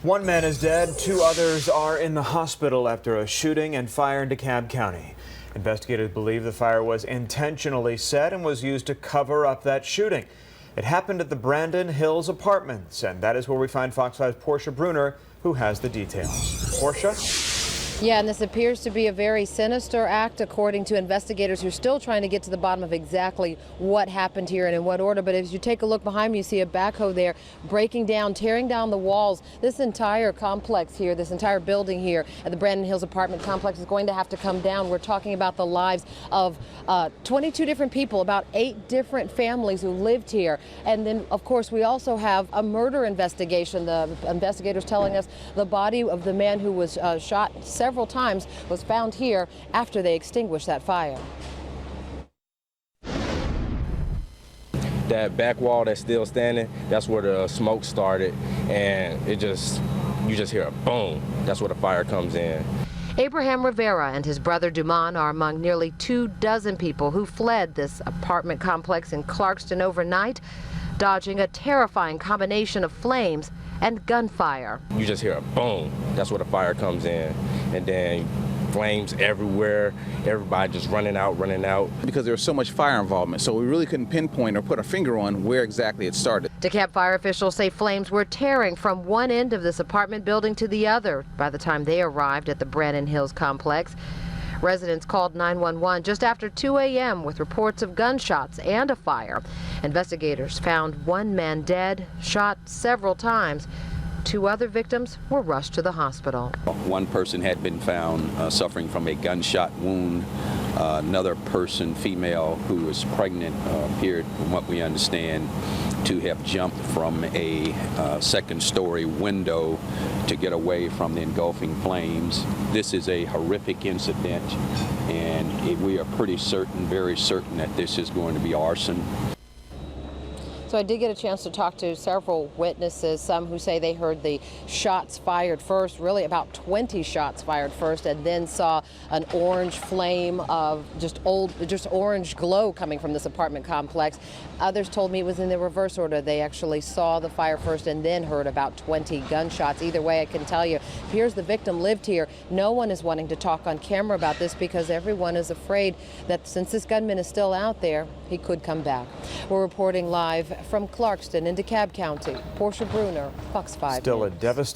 One man is dead, two others are in the hospital after a shooting and fire in DeKalb County. Investigators believe the fire was intentionally set and was used to cover up that shooting. It happened at the Brandon Hills Apartments, and that is where we find Fox 5's Portia Bruner, who has the details. Portia? Yeah, and this appears to be a very sinister act, according to investigators who are still trying to get to the bottom of exactly what happened here and in what order. But as you take a look behind me, you see a backhoe there breaking down, tearing down the walls. This entire complex here, this entire building here at the Brandon Hills apartment complex is going to have to come down. We're talking about the lives of 22 different people, about 8 different families who lived here. And then, of course, we also have a murder investigation. The investigators telling us the body of the man who was shot several times was found here after they extinguished that fire. That back wall that's still standing, that's where the smoke started, and you just hear a boom. That's where the fire comes in. Abraham Rivera and his brother Duman are among nearly 24 people who fled this apartment complex in Clarkston overnight, dodging a terrifying combination of flames and gunfire. You just hear a boom. That's where the fire comes in, and then flames everywhere. Everybody just running out. Because there was so much fire involvement, so we really couldn't pinpoint or put a finger on where exactly it started. DeKalb fire officials say flames were tearing from one end of this apartment building to the other by the time they arrived at the Brandon Hills complex. Residents called 911 just after 2 a.m. with reports of gunshots and a fire. Investigators found one man dead, shot several times. 2 other victims were rushed to the hospital. One person had been found suffering from a gunshot wound. Another person, female, who was pregnant, appeared, from what we understand, to have jumped from a second-story window to get away from the engulfing flames. This is a horrific incident, and we are pretty certain, very certain, that this is going to be arson. So I did get a chance to talk to several witnesses, some who say they heard the shots fired first, really about 20 shots fired first, and then saw an orange flame of just orange glow coming from this apartment complex. Others told me it was in the reverse order. They actually saw the fire first and then heard about 20 gunshots. Either way, I can tell you, here's the victim lived here. No one is wanting to talk on camera about this because everyone is afraid that since this gunman is still out there, he could come back. We're reporting live from Clarkston in DeKalb County. Portia Bruner, Fox 5 Still News. a devastating